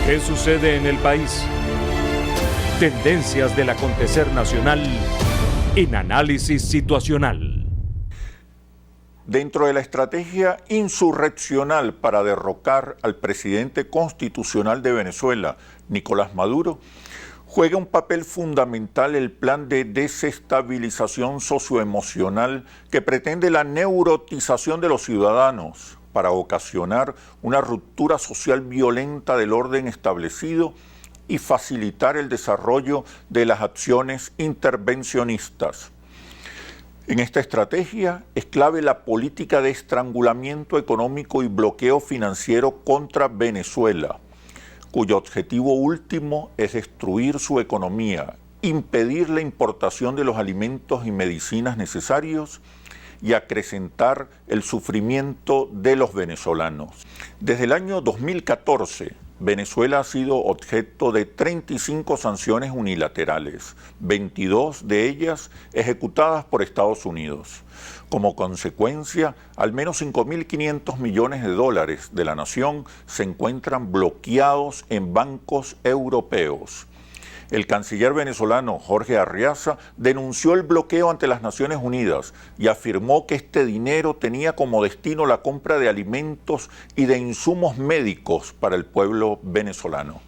¿Qué sucede en el país? Tendencias del acontecer nacional en análisis situacional. Dentro de la estrategia insurreccional para derrocar al presidente constitucional de Venezuela, Nicolás Maduro, juega un papel fundamental el plan de desestabilización socioemocional que pretende la neurotización de los ciudadanos para ocasionar una ruptura social violenta del orden establecido y facilitar el desarrollo de las acciones intervencionistas. En esta estrategia es clave la política de estrangulamiento económico y bloqueo financiero contra Venezuela, cuyo objetivo último es destruir su economía, impedir la importación de los alimentos y medicinas necesarios y acrecentar el sufrimiento de los venezolanos. Desde el año 2014, Venezuela ha sido objeto de 35 sanciones unilaterales, 22 de ellas ejecutadas por Estados Unidos. Como consecuencia, al menos 5.500 millones de dólares de la nación se encuentran bloqueados en bancos europeos. El canciller venezolano Jorge Arriaza denunció el bloqueo ante las Naciones Unidas y afirmó que este dinero tenía como destino la compra de alimentos y de insumos médicos para el pueblo venezolano.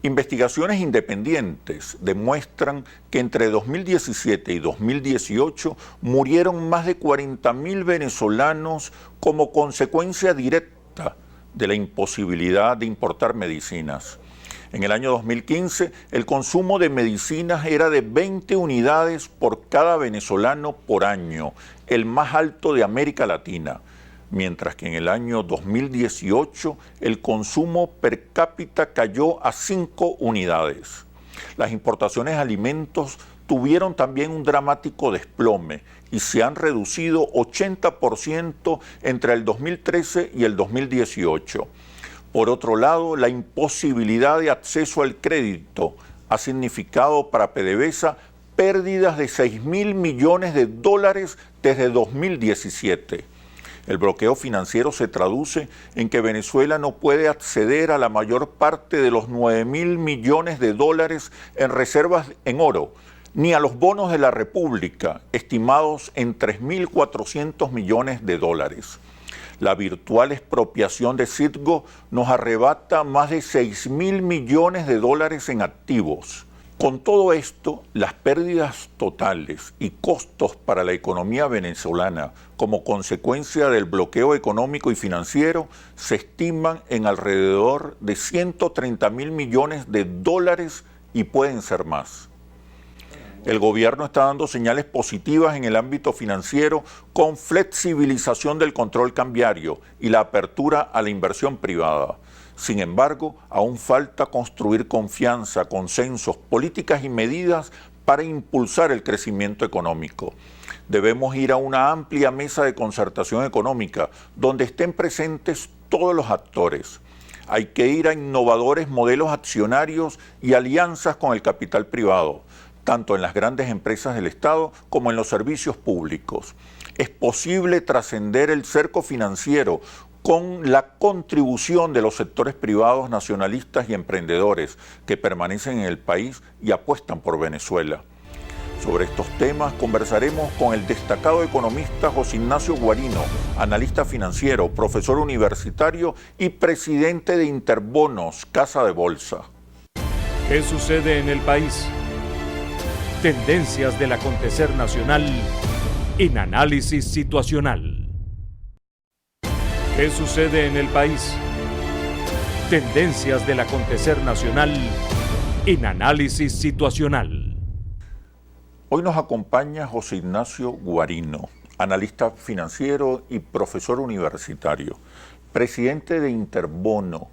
Investigaciones independientes demuestran que entre 2017 y 2018 murieron más de 40.000 venezolanos como consecuencia directa de la imposibilidad de importar medicinas. En el año 2015, el consumo de medicinas era de 20 unidades por cada venezolano por año, el más alto de América Latina, mientras que en el año 2018 el consumo per cápita cayó a 5 unidades. Las importaciones de alimentos tuvieron también un dramático desplome y se han reducido 80% entre el 2013 y el 2018. Por otro lado, la imposibilidad de acceso al crédito ha significado para PDVSA pérdidas de 6.000 millones de dólares desde 2017. El bloqueo financiero se traduce en que Venezuela no puede acceder a la mayor parte de los 9.000 millones de dólares en reservas en oro, ni a los bonos de la República, estimados en 3.400 millones de dólares. La virtual expropiación de Citgo nos arrebata más de 6.000 millones de dólares en activos. Con todo esto, las pérdidas totales y costos para la economía venezolana como consecuencia del bloqueo económico y financiero se estiman en alrededor de 130.000 millones de dólares y pueden ser más. El gobierno está dando señales positivas en el ámbito financiero con flexibilización del control cambiario y la apertura a la inversión privada. Sin embargo, aún falta construir confianza, consensos, políticas y medidas para impulsar el crecimiento económico. Debemos ir a una amplia mesa de concertación económica donde estén presentes todos los actores. Hay que ir a innovadores modelos accionarios y alianzas con el capital privado, tanto en las grandes empresas del Estado como en los servicios públicos. Es posible trascender el cerco financiero con la contribución de los sectores privados nacionalistas y emprendedores que permanecen en el país y apuestan por Venezuela. Sobre estos temas conversaremos con el destacado economista José Ignacio Guarino, analista financiero, profesor universitario y presidente de Interbonos, Casa de Bolsa. ¿Qué sucede en el país? Tendencias del acontecer nacional en análisis situacional. ¿Qué sucede en el país? Tendencias del acontecer nacional en análisis situacional. Hoy nos acompaña José Ignacio Guarino, analista financiero y profesor universitario, presidente de Interbono,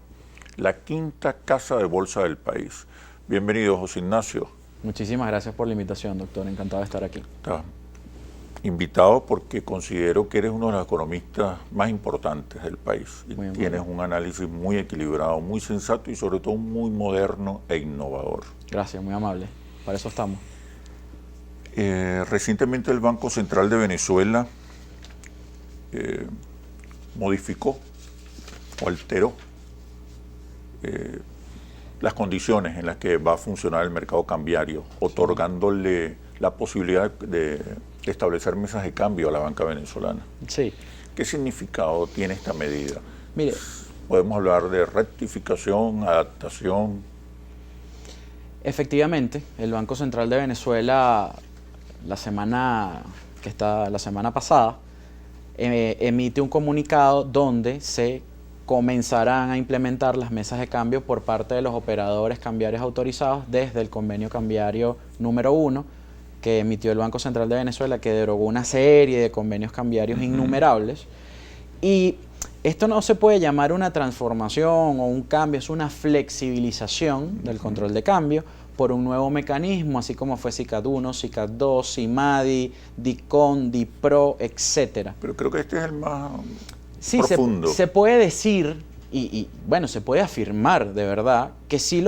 la quinta casa de bolsa del país. Bienvenido, José Ignacio. Muchísimas gracias por la invitación, doctor. Encantado de estar aquí. Está invitado porque considero que eres uno de los economistas más importantes del país. Y tienes un análisis muy equilibrado, muy sensato y sobre todo muy moderno e innovador. Gracias, muy amable. Para eso estamos. Recientemente el Banco Central de Venezuela modificó o alteró las condiciones en las que va a funcionar el mercado cambiario, otorgándole la posibilidad de establecer mesas de cambio a la banca venezolana. Sí. ¿Qué significado tiene esta medida? Mire, Podemos hablar de rectificación, adaptación. efectivamente, el Banco Central de Venezuela la semana pasada emite un comunicado donde se comenzarán a implementar las mesas de cambio por parte de los operadores cambiarios autorizados desde el convenio cambiario número 1 que emitió el Banco Central de Venezuela, que derogó una serie de convenios cambiarios innumerables. Y esto no se puede llamar una transformación o un cambio, es una flexibilización del control de cambio por un nuevo mecanismo, así como fue SICAD 1, SICAD 2, CIMADI, DICON, DIPRO, etc. Pero creo que este es el más Sí, profundo. se puede decir, y bueno, se puede afirmar de verdad, que sí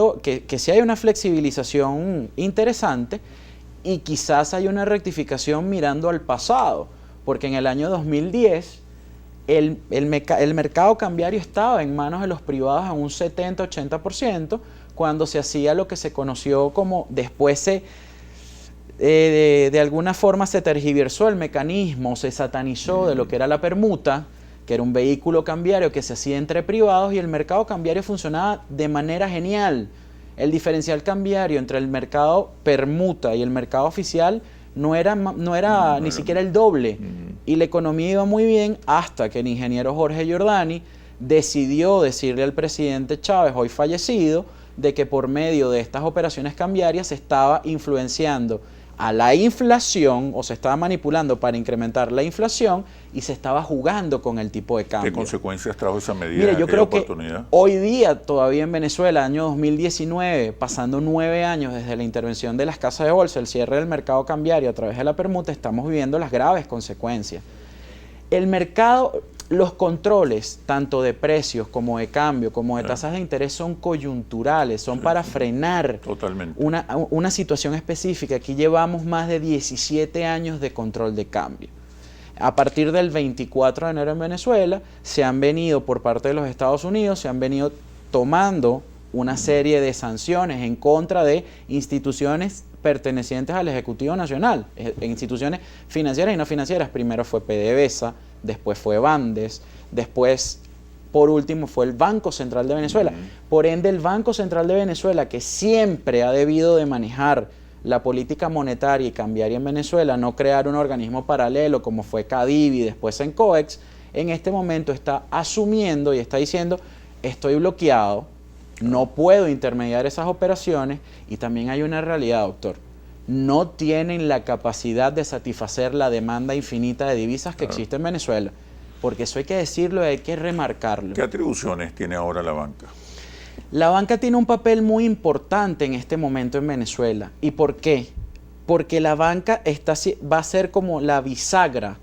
hay una flexibilización interesante y quizás hay una rectificación mirando al pasado, porque en el año 2010 el mercado cambiario estaba en manos de los privados en un 70-80%, cuando se hacía lo que se conoció como, después de alguna forma se tergiversó el mecanismo, se satanizó de lo que era la permuta, que era un vehículo cambiario que se hacía entre privados, y el mercado cambiario funcionaba de manera genial. El diferencial cambiario entre el mercado permuta y el mercado oficial no era ni siquiera el doble, y la economía iba muy bien hasta que el ingeniero Jorge Giordani decidió decirle al presidente Chávez, hoy fallecido, de que por medio de estas operaciones cambiarias se estaba influenciando a la inflación, o se estaba manipulando para incrementar la inflación, y se estaba jugando con el tipo de cambio. ¿Qué consecuencias trajo esa medida? Mire, yo creo oportunidad? Que hoy día todavía en Venezuela, año 2019, pasando 9 años desde la intervención de las casas de bolsa, el cierre del mercado cambiario a través de la permuta, estamos viviendo las graves consecuencias. El mercado, los controles, tanto de precios como de cambio, como de tasas de interés, son coyunturales, son para frenar una situación específica. Aquí llevamos más de 17 años de control de cambio. A partir del 24 de enero en Venezuela, se han venido por parte de los Estados Unidos, se han venido tomando una serie de sanciones en contra de instituciones pertenecientes al Ejecutivo Nacional, instituciones financieras y no financieras. Primero fue PDVSA, después fue Bandes, después, por último, fue el Banco Central de Venezuela. Por ende, el Banco Central de Venezuela, que siempre ha debido de manejar la política monetaria y cambiaria en Venezuela, no crear un organismo paralelo como fue CADIV y después en COEX, en este momento está asumiendo y está diciendo, estoy bloqueado, no puedo intermediar esas operaciones. Y también hay una realidad, doctor, no tienen la capacidad de satisfacer la demanda infinita de divisas que existe en Venezuela, porque eso hay que decirlo y hay que remarcarlo. ¿Qué atribuciones tiene ahora la banca? La banca tiene un papel muy importante en este momento en Venezuela. ¿Y por qué? Porque la banca va a ser como la bisagra,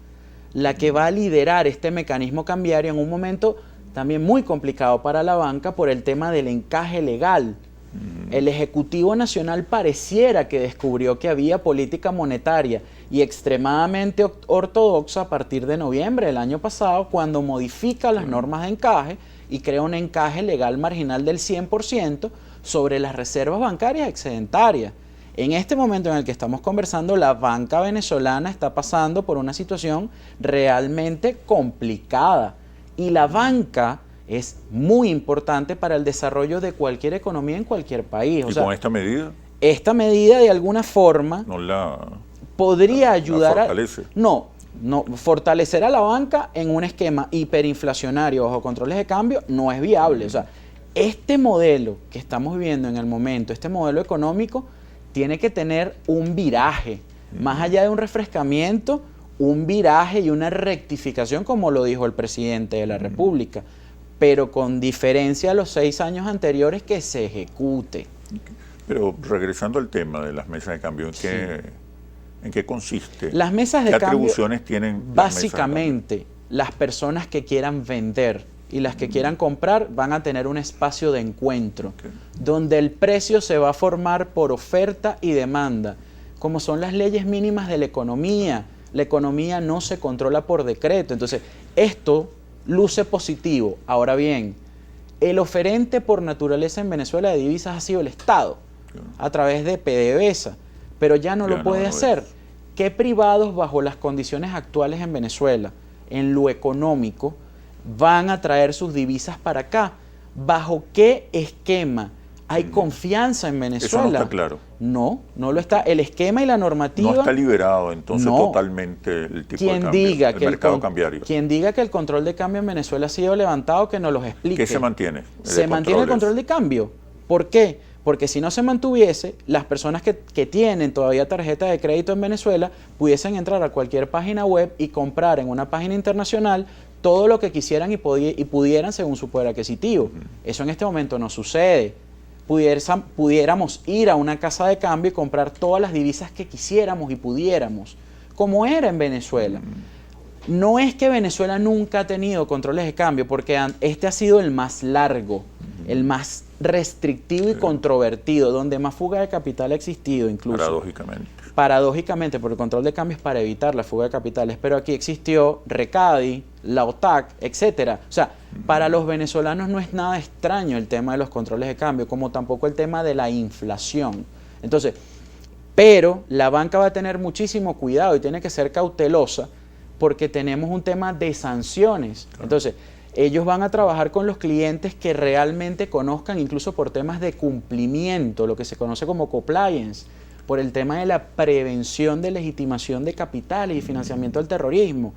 la que va a liderar este mecanismo cambiario en un momento también muy complicado para la banca por el tema del encaje legal. El Ejecutivo Nacional pareciera que descubrió que había política monetaria y extremadamente ortodoxa a partir de noviembre del año pasado, cuando modifica las normas de encaje y crea un encaje legal marginal del 100% sobre las reservas bancarias excedentarias. En este momento en el que estamos conversando, la banca venezolana está pasando por una situación realmente complicada, y la banca es muy importante para el desarrollo de cualquier economía en cualquier país. ¿Y con esta medida? Esta medida de alguna forma podría ayudar a... fortalecer a la banca en un esquema hiperinflacionario bajo controles de cambio no es viable. O sea, este modelo que estamos viviendo en el momento, este modelo económico, tiene que tener un viraje, más allá de un refrescamiento, un viraje y una rectificación, como lo dijo el presidente de la República, pero con diferencia a los 6 años anteriores, que se ejecute. Pero regresando al tema de las mesas de cambio, ¿en qué consiste? Las mesas de cambio, atribuciones tienen básicamente, las personas que quieran vender y las que quieran comprar van a tener un espacio de encuentro, donde el precio se va a formar por oferta y demanda, como son las leyes mínimas de la economía. La economía no se controla por decreto. Entonces, esto luce positivo. Ahora bien, El oferente por naturaleza en Venezuela de divisas ha sido el Estado, a través de PDVSA, pero ya no lo puede hacer. ¿Qué privados bajo las condiciones actuales en Venezuela, en lo económico, van a traer sus divisas para acá? ¿Bajo qué esquema hay confianza en Venezuela? Eso no está claro. No, no lo está. El esquema y la normativa... No está liberado entonces totalmente el tipo de cambio, el mercado cambiario. Quien diga que el control de cambio en Venezuela ha sido levantado, que nos los explique. ¿Qué se mantiene? Se mantiene el control de cambio. ¿Por qué? Porque si no se mantuviese, las personas que tienen todavía tarjeta de crédito en Venezuela pudiesen entrar a cualquier página web y comprar en una página internacional todo lo que quisieran y pudieran según su poder adquisitivo. Eso en este momento no sucede. Pudiéramos ir a una casa de cambio y comprar todas las divisas que quisiéramos y pudiéramos, como era en Venezuela. No es que Venezuela nunca ha tenido controles de cambio, porque este ha sido el más largo, el más restrictivo y controvertido, donde más fuga de capital ha existido incluso. Paradójicamente, porque el control de cambio es para evitar la fuga de capitales, pero aquí existió Recadi, la OTAC, etcétera. O sea, para los venezolanos no es nada extraño el tema de los controles de cambio, como tampoco el tema de la inflación. Entonces, pero la banca va a tener muchísimo cuidado y tiene que ser cautelosa porque tenemos un tema de sanciones. Entonces, ellos van a trabajar con los clientes que realmente conozcan, incluso por temas de cumplimiento, lo que se conoce como compliance, por el tema de la prevención de legitimación de capitales y financiamiento del terrorismo.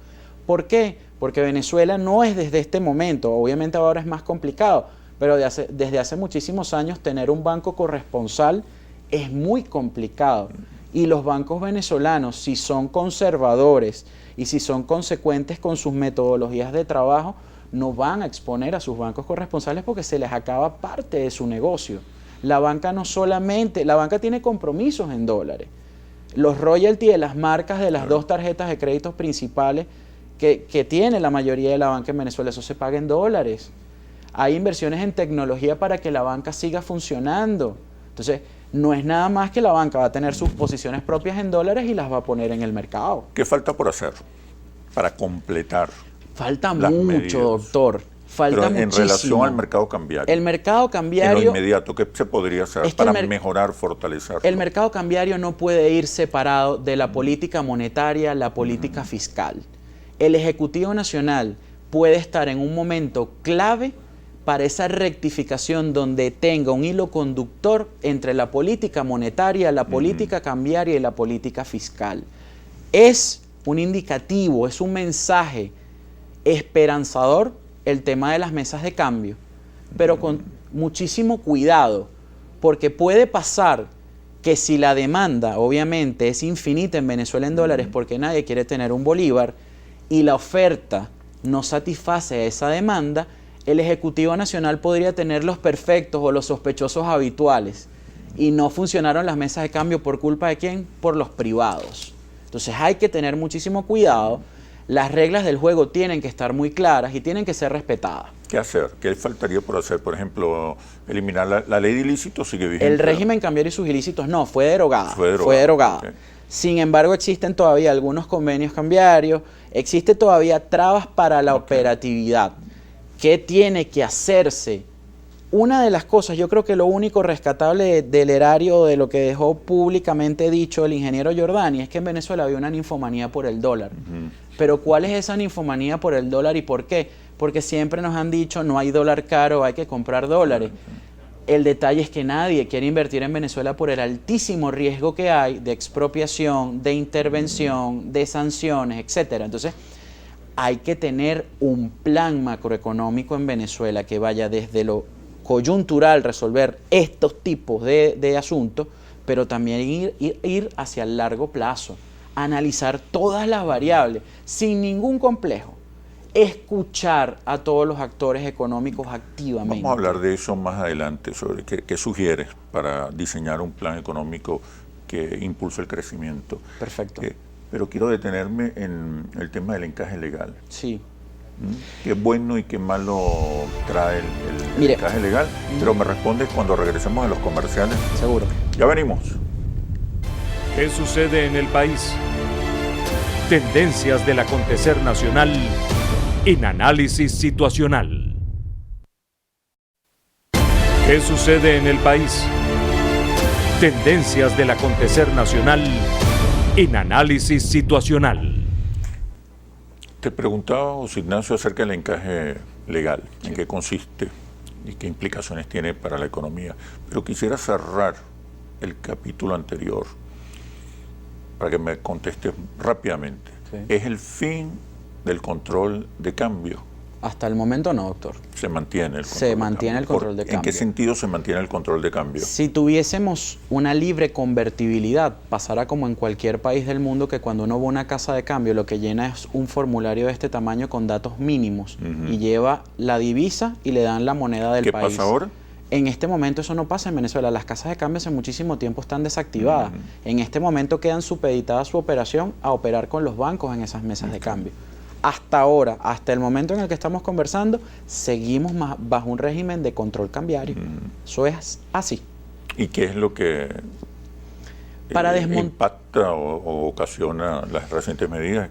¿Por qué? Porque Venezuela no es desde este momento, obviamente ahora es más complicado, pero desde hace muchísimos años tener un banco corresponsal es muy complicado. Y los bancos venezolanos, si son conservadores y si son consecuentes con sus metodologías de trabajo, no van a exponer a sus bancos corresponsales porque se les acaba parte de su negocio. La banca no solamente, la banca tiene compromisos en dólares. Los royalties de las marcas de las dos tarjetas de créditos principales que tiene la mayoría de la banca en Venezuela, eso se paga en dólares. Hay inversiones en tecnología para que la banca siga funcionando. Entonces, no es nada más que la banca va a tener sus posiciones propias en dólares y las va a poner en el mercado. ¿Qué falta por hacer para completar? Falta mucho, doctor. Falta muchísimo. En relación al mercado cambiario. El mercado cambiario... En lo inmediato, ¿qué se podría hacer para mejorar, fortalecerlo? El mercado cambiario no puede ir separado de la política monetaria, la política fiscal. El Ejecutivo Nacional puede estar en un momento clave para esa rectificación donde tenga un hilo conductor entre la política monetaria, la política cambiaria y la política fiscal. Es un indicativo, es un mensaje esperanzador el tema de las mesas de cambio, pero con muchísimo cuidado, porque puede pasar que si la demanda obviamente es infinita en Venezuela en dólares porque nadie quiere tener un bolívar y la oferta no satisface esa demanda, el Ejecutivo Nacional podría tener los perfectos o los sospechosos habituales y no funcionaron las mesas de cambio ¿por culpa de quién? Por los privados. Entonces hay que tener muchísimo cuidado. Las reglas del juego tienen que estar muy claras y tienen que ser respetadas. ¿Qué hacer? ¿Qué faltaría por hacer? Por ejemplo, eliminar la ley de ilícitos sigue vigente. El régimen cambiario y sus ilícitos no, fue derogada. Fue derogada. Okay. Sin embargo, existen todavía algunos convenios cambiarios, existe todavía trabas para la operatividad. ¿Qué tiene que hacerse? Una de las cosas, yo creo que lo único rescatable del erario, de lo que dejó públicamente dicho el ingeniero Giordani, es que en Venezuela había una ninfomanía por el dólar. Pero ¿cuál es esa ninfomanía por el dólar y por qué? Porque siempre nos han dicho no hay dólar caro, hay que comprar dólares. El detalle es que nadie quiere invertir en Venezuela por el altísimo riesgo que hay de expropiación, de intervención, de sanciones, etcétera. Entonces, hay que tener un plan macroeconómico en Venezuela que vaya desde lo coyuntural, resolver estos tipos de asuntos, pero también ir hacia el largo plazo, analizar todas las variables sin ningún complejo, escuchar a todos los actores económicos activamente. Vamos a hablar de eso más adelante, sobre qué sugieres para diseñar un plan económico que impulse el crecimiento. Perfecto. Pero quiero detenerme en el tema del encaje legal. Sí. Qué bueno y qué malo trae el encaje legal, pero me respondes cuando regresemos a los comerciales. Seguro. Ya venimos. ¿Qué sucede en el país? Tendencias del acontecer nacional en Análisis Situacional. ¿Qué sucede en el país? Tendencias del acontecer nacional en Análisis Situacional. Te preguntaba, José Ignacio, acerca del encaje legal, en qué consiste y qué implicaciones tiene para la economía. Pero quisiera cerrar el capítulo anterior para que me contestes rápidamente. Sí. ¿Es el fin del control de cambio? Hasta el momento no, doctor. Se mantiene el control Se mantiene el control de cambio. ¿En qué sentido se mantiene el control de cambio? Si tuviésemos una libre convertibilidad, pasará como en cualquier país del mundo que cuando uno va a una casa de cambio lo que llena es un formulario de este tamaño con datos mínimos y lleva la divisa y le dan la moneda del país. ¿Qué pasa ahora? En este momento eso no pasa en Venezuela. Las casas de cambio hace muchísimo tiempo están desactivadas. En este momento quedan supeditadas su operación a operar con los bancos en esas mesas de cambio. Hasta ahora, hasta el momento en el que estamos conversando, seguimos bajo un régimen de control cambiario. Eso es así. ¿Y qué es lo que impacta o ocasiona las recientes medidas?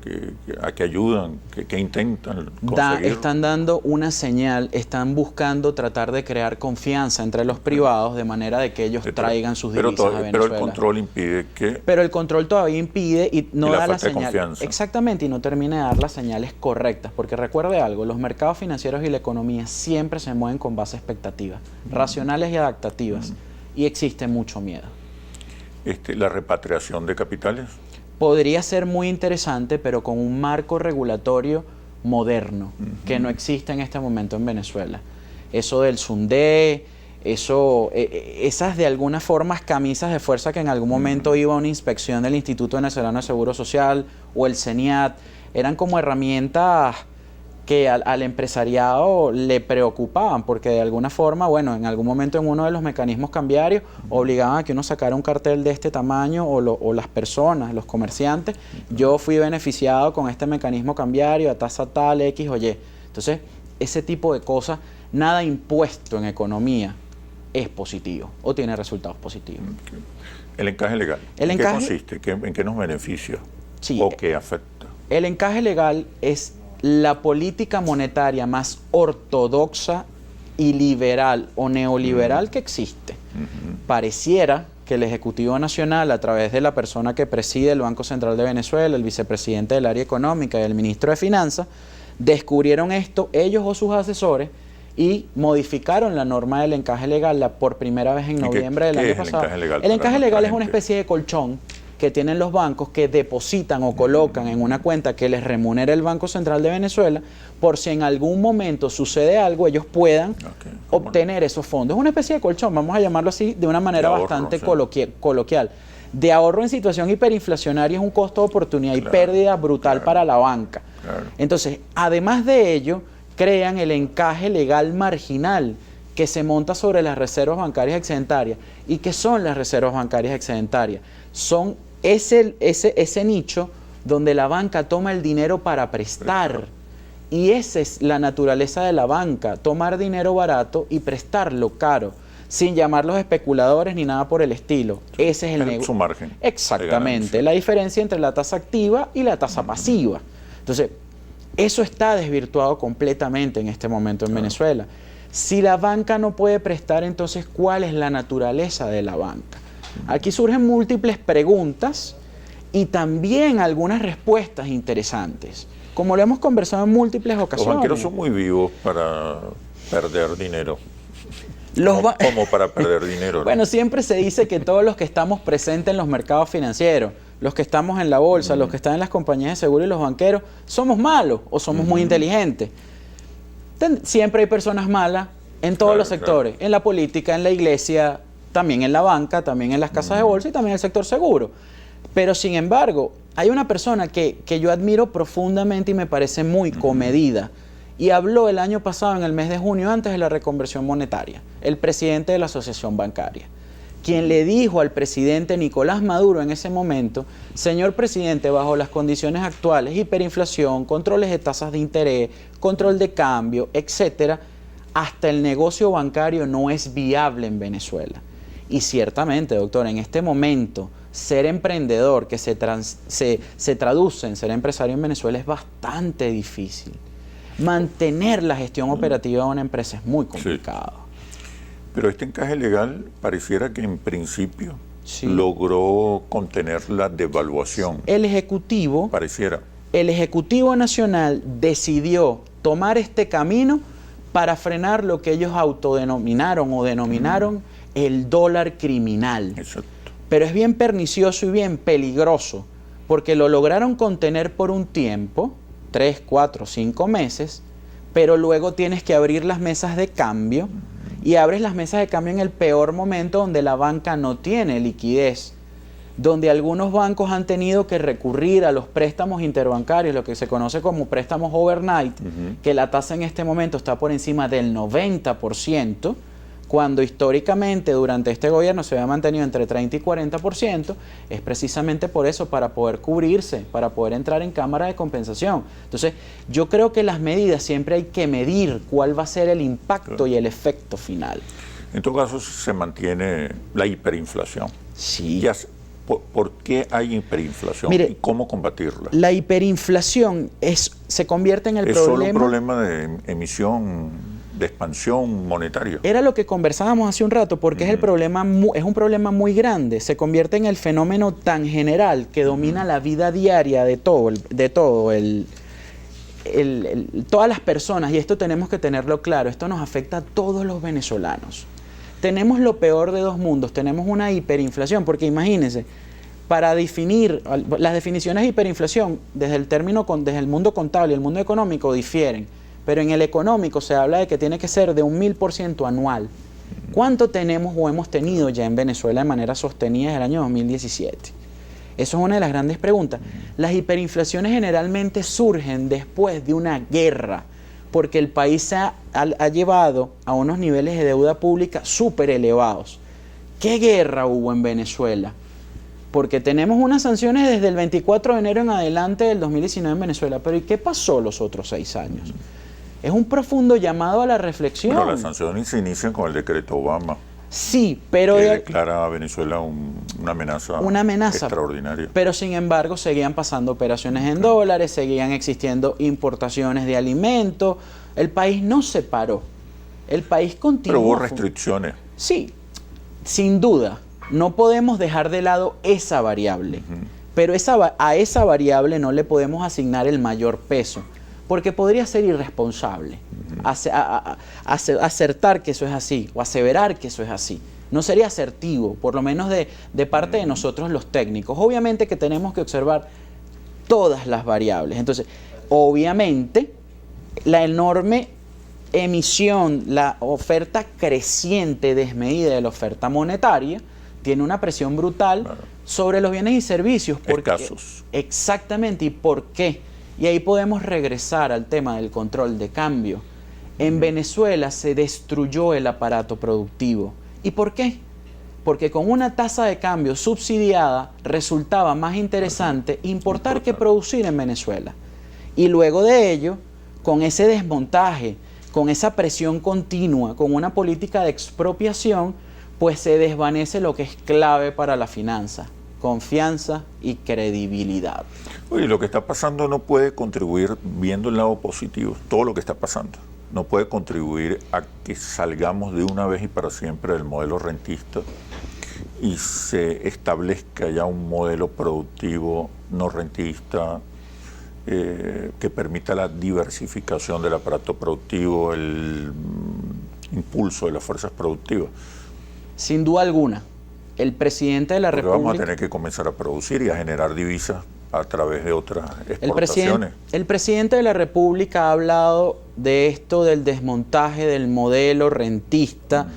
¿A qué ayudan? ¿Qué intentan conseguir? Están dando una señal, están buscando tratar de crear confianza entre los privados de manera de que ellos traigan sus divisas a Venezuela. Pero el control impide que... Pero el control todavía impide y no da la señal. Confianza. Exactamente, y no termina de dar las señales correctas. Porque recuerde algo, los mercados financieros y la economía siempre se mueven con base a expectativas, racionales y adaptativas. Y existe mucho miedo. La repatriación de capitales. Podría ser muy interesante, pero con un marco regulatorio moderno, que no existe en este momento en Venezuela. Eso del Sundé, esas de alguna forma camisas de fuerza que en algún momento iba a una inspección del Instituto Venezolano de Seguro Social o el CENIAT, eran como herramientas que al empresariado le preocupaban, porque de alguna forma, bueno, en algún momento en uno de los mecanismos cambiarios obligaban a que uno sacara un cartel de este tamaño o las personas, los comerciantes. Yo fui beneficiado con este mecanismo cambiario a tasa tal, X o Y. Entonces, ese tipo de cosas, nada impuesto en economía es positivo o tiene resultados positivos. El encaje legal. ¿En qué consiste? ¿En qué nos beneficia? Sí, ¿O qué afecta? El encaje legal es la política monetaria más ortodoxa y liberal o neoliberal que existe. Pareciera que el Ejecutivo Nacional, a través de la persona que preside el Banco Central de Venezuela, el vicepresidente del área económica y el ministro de Finanzas, descubrieron esto ellos o sus asesores y modificaron la norma del encaje legal por primera vez en noviembre del año pasado. El encaje legal es una especie de colchón que tienen los bancos que depositan o colocan en una cuenta que les remunera el Banco Central de Venezuela por si en algún momento sucede algo, ellos puedan obtener esos fondos. Es una especie de colchón, vamos a llamarlo así, de una manera bastante coloquial. De ahorro en situación hiperinflacionaria es un costo de oportunidad y pérdida brutal para la banca. Entonces, además de ello, crean el encaje legal marginal que se monta sobre las reservas bancarias excedentarias. ¿Y qué son las reservas bancarias excedentarias? Son ese nicho donde la banca toma el dinero para prestar. Y esa es la naturaleza de la banca, tomar dinero barato y prestarlo caro, sin llamarlos especuladores ni nada por el estilo. Ese es el negocio. Su margen. Exactamente, la diferencia entre la tasa activa y la tasa pasiva. Entonces, eso está desvirtuado completamente en este momento en Venezuela. Si la banca no puede prestar, entonces, ¿cuál es la naturaleza de la banca? Aquí surgen múltiples preguntas y también algunas respuestas interesantes, como lo hemos conversado en múltiples ocasiones. Los banqueros son muy vivos para perder dinero. ¿Cómo para perder dinero? Bueno, siempre se dice que todos los que estamos presentes en los mercados financieros, los que estamos en la bolsa, los que están en las compañías de seguro y los banqueros, somos malos o somos muy inteligentes. Siempre hay personas malas en todos los sectores, en la política, en la iglesia, también en la banca, también en las casas de bolsa y también en el sector seguro. Pero sin embargo, hay una persona que yo admiro profundamente y me parece muy comedida. Y habló el año pasado, en el mes de junio, antes de la reconversión monetaria, el presidente de la Asociación Bancaria, quien le dijo al presidente Nicolás Maduro en ese momento: señor presidente, bajo las condiciones actuales, hiperinflación, controles de tasas de interés, control de cambio, etcétera, hasta el negocio bancario no es viable en Venezuela. Y ciertamente, doctor, en este momento, ser emprendedor, que se traduce en ser empresario en Venezuela, es bastante difícil. Mantener la gestión operativa de una empresa es muy complicado. Sí. Pero este encaje legal pareciera que en principio Sí. logró contener la devaluación. El Ejecutivo Nacional decidió tomar este camino para frenar lo que ellos autodenominaron o denominaron el dólar criminal. Exacto. Pero es bien pernicioso y bien peligroso, porque lo lograron contener por un tiempo, 3, 4, 5 meses, pero luego tienes que abrir las mesas de cambio, y abres las mesas de cambio en el peor momento donde la banca no tiene liquidez, donde algunos bancos han tenido que recurrir a los préstamos interbancarios, lo que se conoce como préstamos overnight, que la tasa en este momento está por encima del 90%, cuando históricamente durante este gobierno se había mantenido entre 30 y 40%, es precisamente por eso, para poder cubrirse, para poder entrar en cámara de compensación. Entonces, yo creo que las medidas siempre hay que medir cuál va a ser el impacto y el efecto final. En todo caso, se mantiene la hiperinflación. Sí. ¿Por qué hay hiperinflación? Mire, ¿y cómo combatirla? La hiperinflación se convierte en el ¿Es problema... solo un problema de emisión, de expansión monetaria? Era lo que conversábamos hace un rato, porque es un problema muy grande. Se convierte en el fenómeno tan general que domina la vida diaria de todas las personas, y esto tenemos que tenerlo claro. Esto nos afecta a todos los venezolanos. Tenemos lo peor de dos mundos. Tenemos una hiperinflación, porque imagínense, para definir, las definiciones de hiperinflación desde el mundo contable y el mundo económico difieren. Pero en el económico se habla de que tiene que ser de un 1000% anual. ¿Cuánto tenemos o hemos tenido ya en Venezuela de manera sostenida desde el año 2017? Eso es una de las grandes preguntas. Las hiperinflaciones generalmente surgen después de una guerra, porque el país se ha llevado a unos niveles de deuda pública súper elevados. ¿Qué guerra hubo en Venezuela? Porque tenemos unas sanciones desde el 24 de enero en adelante del 2019 en Venezuela. Pero ¿y qué pasó los otros 6 años? Es un profundo llamado a la reflexión. Pero las sanciones se inician con el decreto Obama. Sí, pero... que declara a Venezuela una amenaza extraordinaria. Pero sin embargo seguían pasando operaciones en dólares, seguían existiendo importaciones de alimentos. El país no se paró. El país continuó. Pero hubo restricciones. Sí, sin duda. No podemos dejar de lado esa variable. Pero a esa variable no le podemos asignar el mayor peso, porque podría ser irresponsable acertar que eso es así o aseverar que eso es así. No sería asertivo, por lo menos de parte de nosotros los técnicos. Obviamente que tenemos que observar todas las variables. Entonces, obviamente, la enorme emisión, la oferta creciente, desmedida de la oferta monetaria, tiene una presión brutal sobre los bienes y servicios. Escasos. Exactamente. ¿Y por qué? Y ahí podemos regresar al tema del control de cambio. En Venezuela se destruyó el aparato productivo. ¿Y por qué? Porque con una tasa de cambio subsidiada resultaba más interesante importar que producir en Venezuela. Y luego de ello, con ese desmontaje, con esa presión continua, con una política de expropiación, pues se desvanece lo que es clave para la finanza: confianza y credibilidad. Oye, lo que está pasando no puede contribuir, viendo el lado positivo, todo lo que está pasando, no puede contribuir a que salgamos de una vez y para siempre del modelo rentista y se establezca ya un modelo productivo no rentista que permita la diversificación del aparato productivo, el impulso de las fuerzas productivas. Sin duda alguna. El presidente de la República... Vamos a tener que comenzar a producir y a generar divisas a través de otras exportaciones. El presidente de la República ha hablado de esto, del desmontaje del modelo rentista,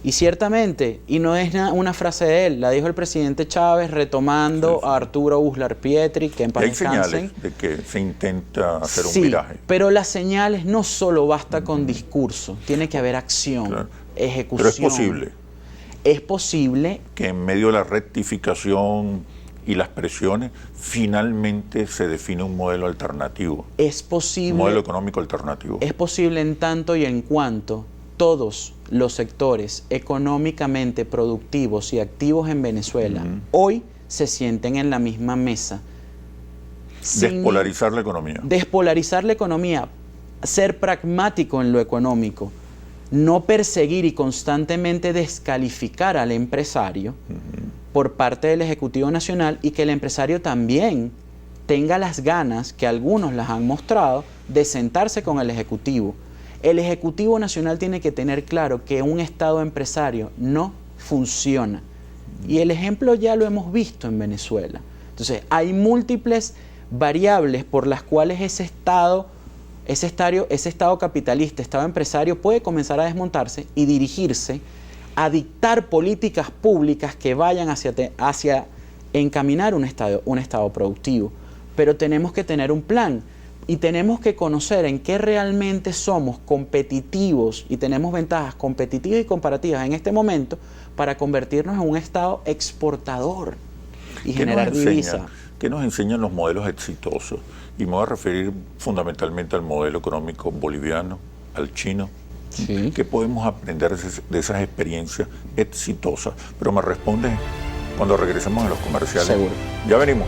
y ciertamente, y no es una frase de él, la dijo el presidente Chávez retomando a Arturo Uslar Pietri, que en paz descansen. Hay señales de que se intenta hacer un viraje. Pero las señales no solo basta con discurso, tiene que haber acción, ejecución. Pero es posible. Es posible que en medio de la rectificación y las presiones, finalmente se define un modelo alternativo. Es posible. Un modelo económico alternativo. Es posible en tanto y en cuanto todos los sectores económicamente productivos y activos en Venezuela hoy se sienten en la misma mesa. Despolarizar la economía. Despolarizar la economía, ser pragmático en lo económico. no perseguir y constantemente descalificar al empresario por parte del Ejecutivo Nacional, y que el empresario también tenga las ganas, que algunos las han mostrado, de sentarse con el Ejecutivo. El Ejecutivo Nacional tiene que tener claro que un Estado empresario no funciona. Y el ejemplo ya lo hemos visto en Venezuela. Entonces, hay múltiples variables por las cuales ese Estado capitalista, Estado empresario, puede comenzar a desmontarse y dirigirse a dictar políticas públicas que vayan hacia encaminar un estado productivo. Pero tenemos que tener un plan y tenemos que conocer en qué realmente somos competitivos y tenemos ventajas competitivas y comparativas en este momento para convertirnos en un Estado exportador y generar divisa. ¿Qué nos enseñan los modelos exitosos? Y me voy a referir fundamentalmente al modelo económico boliviano, al chino. Sí. ¿Qué podemos aprender de esas experiencias exitosas? Pero me responde cuando regresemos a los comerciales. Seguro. Ya venimos.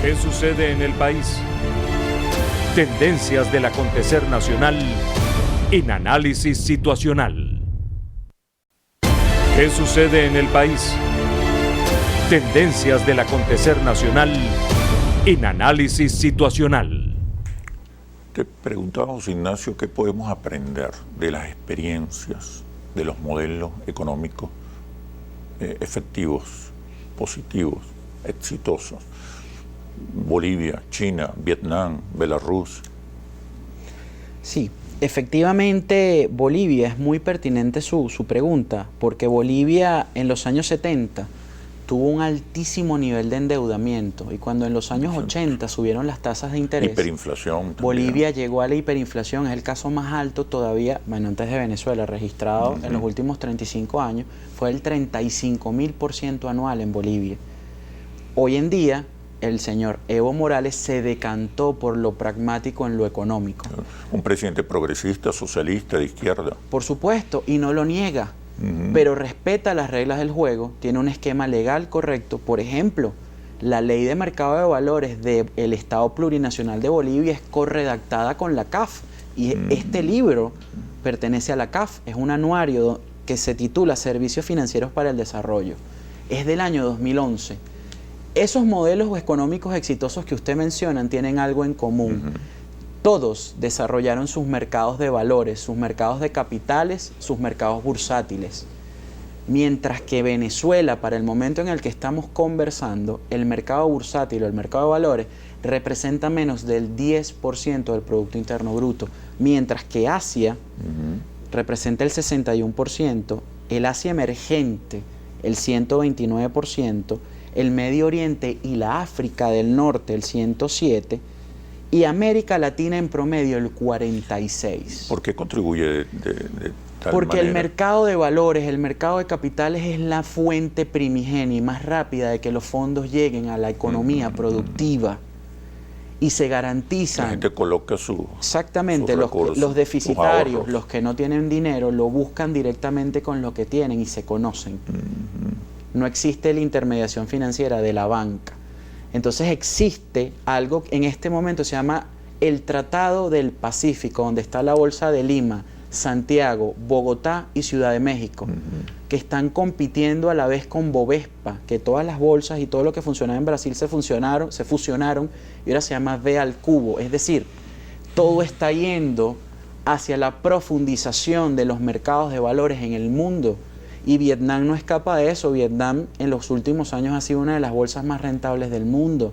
¿Qué sucede en el país? Tendencias del acontecer nacional en análisis situacional. ¿Qué sucede en el país? Tendencias del acontecer nacional en análisis situacional. Te preguntamos, Ignacio, ¿qué podemos aprender de las experiencias, de los modelos económicos efectivos, positivos, exitosos? Bolivia, China, Vietnam, Belarus. Sí, efectivamente Bolivia, es muy pertinente su pregunta, porque Bolivia en los años 70 tuvo un altísimo nivel de endeudamiento, y cuando en los años 80 subieron las tasas de interés, hiperinflación también. Bolivia llegó a la hiperinflación, es el caso más alto todavía, bueno, antes de Venezuela, registrado en los últimos 35 años, fue el 35.000% anual en Bolivia. Hoy en día, el señor Evo Morales se decantó por lo pragmático en lo económico. Un presidente progresista, socialista, de izquierda. Por supuesto, y no lo niega, pero respeta las reglas del juego, tiene un esquema legal correcto. Por ejemplo, la ley de mercado de valores del Estado Plurinacional de Bolivia es corredactada con la CAF, y este libro pertenece a la CAF, es un anuario que se titula Servicios Financieros para el Desarrollo, es del año 2011. Esos modelos económicos exitosos que usted menciona tienen algo en común. Todos desarrollaron sus mercados de valores, sus mercados de capitales, sus mercados bursátiles. Mientras que Venezuela, para el momento en el que estamos conversando, el mercado bursátil o el mercado de valores representa menos del 10% del Producto Interno Bruto, mientras que Asia representa el 61%, el Asia emergente el 129%, el Medio Oriente y la África del Norte el 107%, y América Latina en promedio el 46%. ¿Por qué contribuye de tal Porque manera? el mercado de valores, el mercado de capitales es la fuente primigenia y más rápida de que los fondos lleguen a la economía productiva y se garantizan. La gente coloca Exactamente, sus recursos, los deficitarios, sus ahorros. los que no tienen dinero, lo buscan directamente con lo que tienen y se conocen. No existe la intermediación financiera de la banca. Entonces existe algo, en este momento se llama el Tratado del Pacífico, donde está la Bolsa de Lima, Santiago, Bogotá y Ciudad de México, que están compitiendo a la vez con Bovespa, que todas las bolsas y todo lo que funcionaba en Brasil se fusionaron y ahora se llama V al cubo. Es decir, todo está yendo hacia la profundización de los mercados de valores en el mundo. Y Vietnam no escapa de eso. Vietnam en los últimos años ha sido una de las bolsas más rentables del mundo.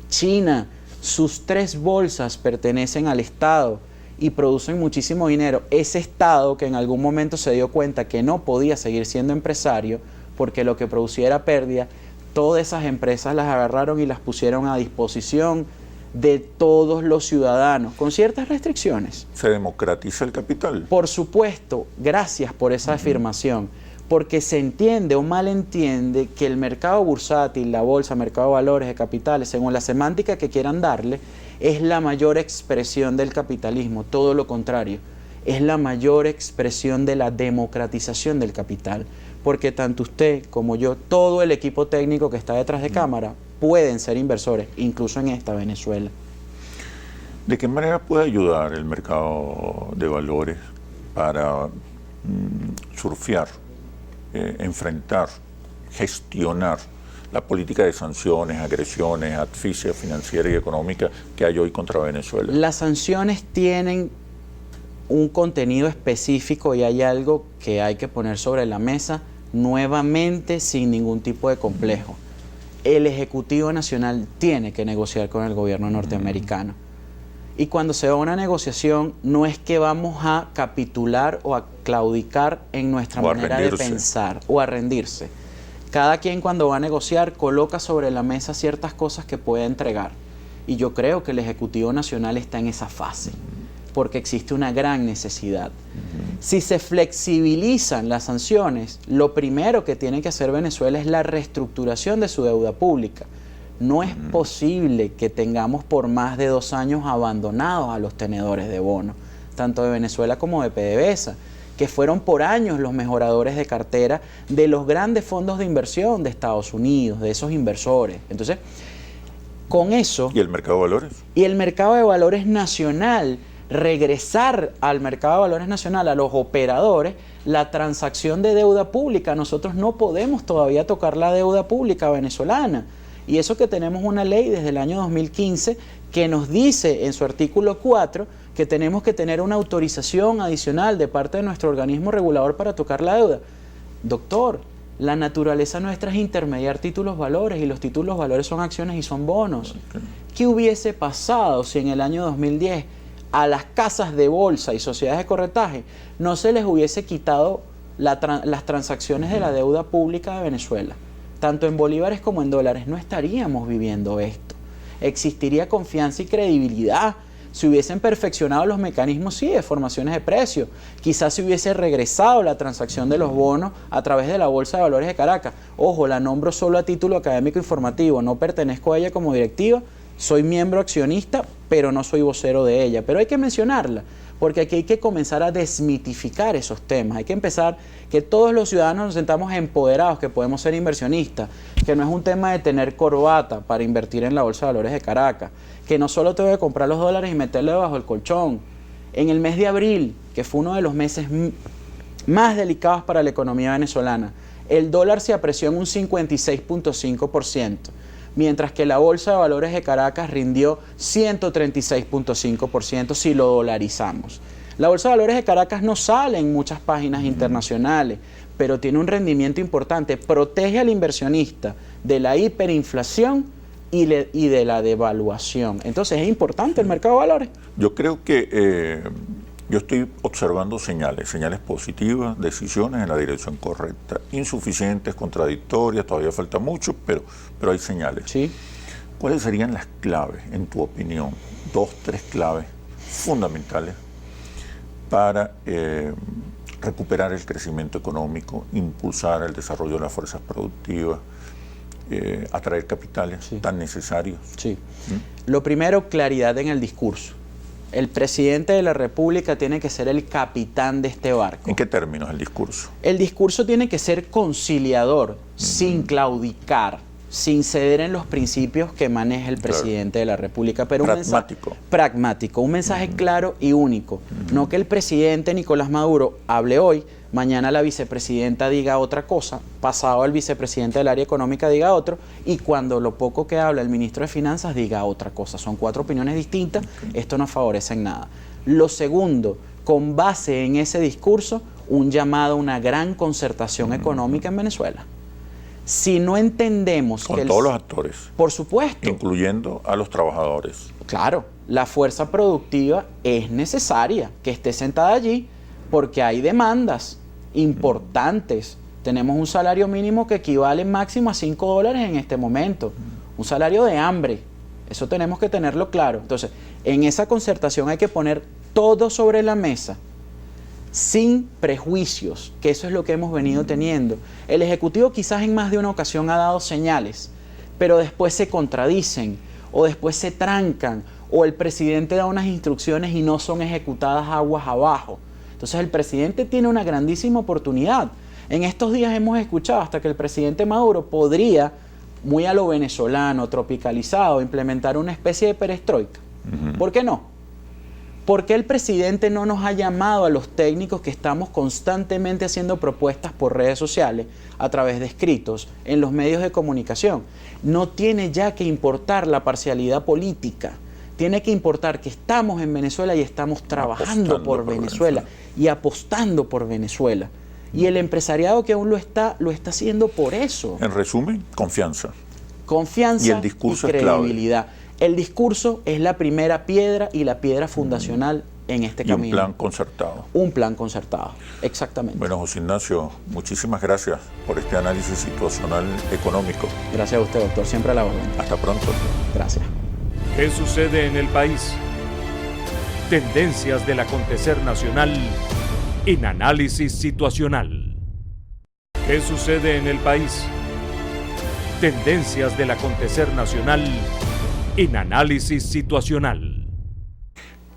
China, sus 3 bolsas pertenecen al Estado y producen muchísimo dinero. Ese Estado que en algún momento se dio cuenta que no podía seguir siendo empresario porque lo que producía era pérdida, todas esas empresas las agarraron y las pusieron a disposición de todos los ciudadanos, con ciertas restricciones. ¿Se democratiza el capital? Por supuesto, gracias por esa afirmación. Porque se entiende o malentiende que el mercado bursátil, la bolsa, mercado de valores, de capitales, según la semántica que quieran darle, es la mayor expresión del capitalismo. Todo lo contrario, es la mayor expresión de la democratización del capital. Porque tanto usted como yo, todo el equipo técnico que está detrás de cámara, pueden ser inversores, incluso en esta Venezuela. ¿De qué manera puede ayudar el mercado de valores para surfear, enfrentar, gestionar la política de sanciones, agresiones, asfixia financiera y económica que hay hoy contra Venezuela? Las sanciones tienen un contenido específico y hay algo que hay que poner sobre la mesa nuevamente sin ningún tipo de complejo. El Ejecutivo Nacional tiene que negociar con el gobierno norteamericano. Y cuando se va a una negociación, no es que vamos a capitular o a claudicar en nuestra manera de pensar o a rendirse. Cada quien cuando va a negociar coloca sobre la mesa ciertas cosas que puede entregar. Y yo creo que el Ejecutivo Nacional está en esa fase, porque existe una gran necesidad. Si se flexibilizan las sanciones, lo primero que tiene que hacer Venezuela es la reestructuración de su deuda pública. No es posible que tengamos por más de 2 años abandonados a los tenedores de bonos, tanto de Venezuela como de PDVSA, que fueron por años los mejoradores de cartera de los grandes fondos de inversión de Estados Unidos, de esos inversores. Entonces, con eso... ¿Y el mercado de valores? Y el mercado de valores nacional, regresar al mercado de valores nacional, a los operadores, la transacción de deuda pública. Nosotros no podemos todavía tocar la deuda pública venezolana. Y eso que tenemos una ley desde el año 2015 que nos dice en su artículo 4 que tenemos que tener una autorización adicional de parte de nuestro organismo regulador para tocar la deuda. Doctor, la naturaleza nuestra es intermediar títulos valores y los títulos valores son acciones y son bonos. ¿Qué hubiese pasado si en el año 2010 a las casas de bolsa y sociedades de corretaje no se les hubiese quitado las transacciones de la deuda pública de Venezuela? Tanto en bolívares como en dólares, no estaríamos viviendo esto. Existiría confianza y credibilidad. Si hubiesen perfeccionado los mecanismos, sí, de formaciones de precios. Quizás se hubiese regresado la transacción de los bonos a través de la Bolsa de Valores de Caracas. Ojo, la nombro solo a título académico informativo. No pertenezco a ella como directiva. Soy miembro accionista, pero no soy vocero de ella. Pero hay que mencionarla, porque aquí hay que comenzar a desmitificar esos temas. Hay que empezar que todos los ciudadanos nos sentamos empoderados, que podemos ser inversionistas, que no es un tema de tener corbata para invertir en la Bolsa de Valores de Caracas, que no solo tengo que comprar los dólares y meterle debajo del colchón. En el mes de abril, que fue uno de los meses más delicados para la economía venezolana, el dólar se apreció en un 56.5%. Mientras que la Bolsa de Valores de Caracas rindió 136.5% si lo dolarizamos. La Bolsa de Valores de Caracas no sale en muchas páginas internacionales, pero tiene un rendimiento importante, protege al inversionista de la hiperinflación y de la devaluación. Entonces es importante el mercado de valores. Yo creo que yo estoy observando señales positivas, decisiones en la dirección correcta, insuficientes, contradictorias, todavía falta mucho, pero hay señales. Sí. ¿Cuáles serían las claves, en tu opinión? 2, 3 claves fundamentales para recuperar el crecimiento económico, impulsar el desarrollo de las fuerzas productivas, atraer capitales tan necesarios. Sí. Lo primero, claridad en el discurso. El presidente de la República tiene que ser el capitán de este barco. ¿En qué términos el discurso? El discurso tiene que ser conciliador, sin claudicar, sin ceder en los principios que maneja el presidente de la República. Pero pragmático, un mensaje claro y único. No que el presidente Nicolás Maduro hable hoy, mañana la vicepresidenta diga otra cosa, pasado el vicepresidente del área económica diga otro, y cuando lo poco que habla el ministro de Finanzas diga otra cosa. Son 4 opiniones distintas, esto no favorece en nada. Lo segundo, con base en ese discurso, un llamado a una gran concertación económica en Venezuela. Si no entendemos con todos los actores, por supuesto, incluyendo a los trabajadores. Claro, la fuerza productiva es necesaria que esté sentada allí porque hay demandas importantes. Tenemos un salario mínimo que equivale máximo a $5 en este momento. Un salario de hambre. Eso tenemos que tenerlo claro. Entonces, en esa concertación hay que poner todo sobre la mesa, sin prejuicios, que eso es lo que hemos venido teniendo. El Ejecutivo quizás en más de una ocasión ha dado señales, pero después se contradicen, o después se trancan, o el presidente da unas instrucciones y no son ejecutadas aguas abajo. Entonces el presidente tiene una grandísima oportunidad. En estos días hemos escuchado hasta que el presidente Maduro podría, muy a lo venezolano, tropicalizado, implementar una especie de perestroika. ¿Por qué no? ¿Por qué el presidente no nos ha llamado a los técnicos que estamos constantemente haciendo propuestas por redes sociales, a través de escritos, en los medios de comunicación? No tiene ya que importar la parcialidad política, tiene que importar que estamos en Venezuela y estamos trabajando por Venezuela y apostando por Venezuela. Y el empresariado que aún lo está haciendo por eso. En resumen, confianza. Confianza y el discurso y credibilidad. El discurso es la primera piedra y la piedra fundacional en este camino. Y un plan concertado. Un plan concertado, exactamente. Bueno, José Ignacio, muchísimas gracias por este análisis situacional económico. Gracias a usted, doctor. Siempre a la orden. Hasta pronto. Gracias. ¿Qué sucede en el país? Tendencias del acontecer nacional en análisis situacional. ¿Qué sucede en el país? Tendencias del acontecer nacional en análisis situacional.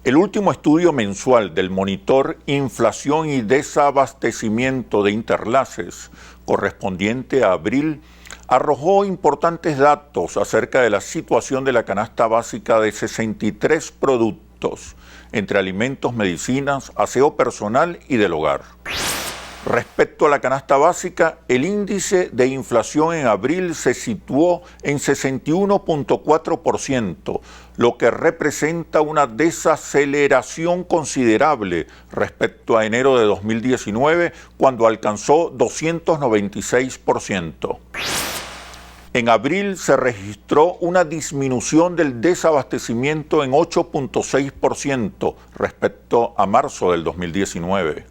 El último estudio mensual del monitor Inflación y Desabastecimiento de Interlaces, correspondiente a abril, arrojó importantes datos acerca de la situación de la canasta básica de 63 productos, entre alimentos, medicinas, aseo personal y del hogar. Respecto a la canasta básica, el índice de inflación en abril se situó en 61.4%, lo que representa una desaceleración considerable respecto a enero de 2019, cuando alcanzó 296%. En abril se registró una disminución del desabastecimiento en 8.6% respecto a marzo del 2019.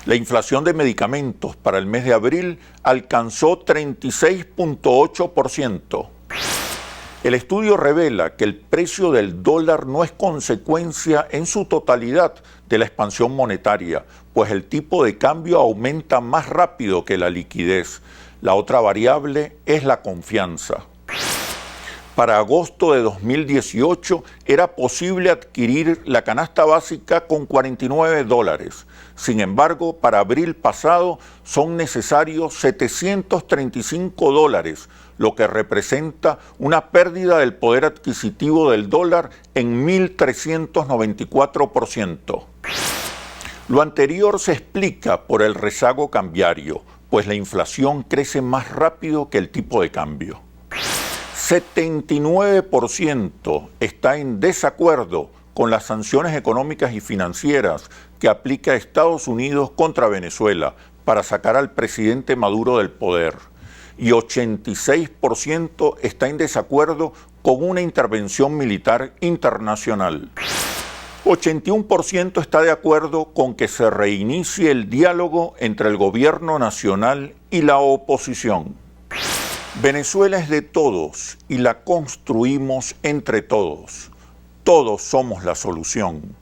La inflación de medicamentos para el mes de abril alcanzó 36.8%. El estudio revela que el precio del dólar no es consecuencia en su totalidad de la expansión monetaria, pues el tipo de cambio aumenta más rápido que la liquidez. La otra variable es la confianza. Para agosto de 2018 era posible adquirir la canasta básica con $49. Sin embargo, para abril pasado son necesarios $735, lo que representa una pérdida del poder adquisitivo del dólar en 1.394%. Lo anterior se explica por el rezago cambiario, pues la inflación crece más rápido que el tipo de cambio. 79% está en desacuerdo con las sanciones económicas y financieras que aplica Estados Unidos contra Venezuela para sacar al presidente Maduro del poder. Y 86% está en desacuerdo con una intervención militar internacional. 81% está de acuerdo con que se reinicie el diálogo entre el gobierno nacional y la oposición. Venezuela es de todos y la construimos entre todos. Todos somos la solución.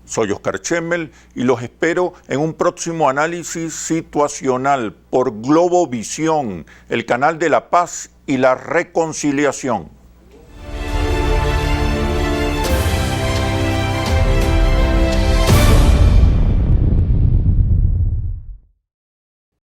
Soy Oscar Chemmel y los espero en un próximo análisis situacional por Globovisión, el canal de la paz y la reconciliación.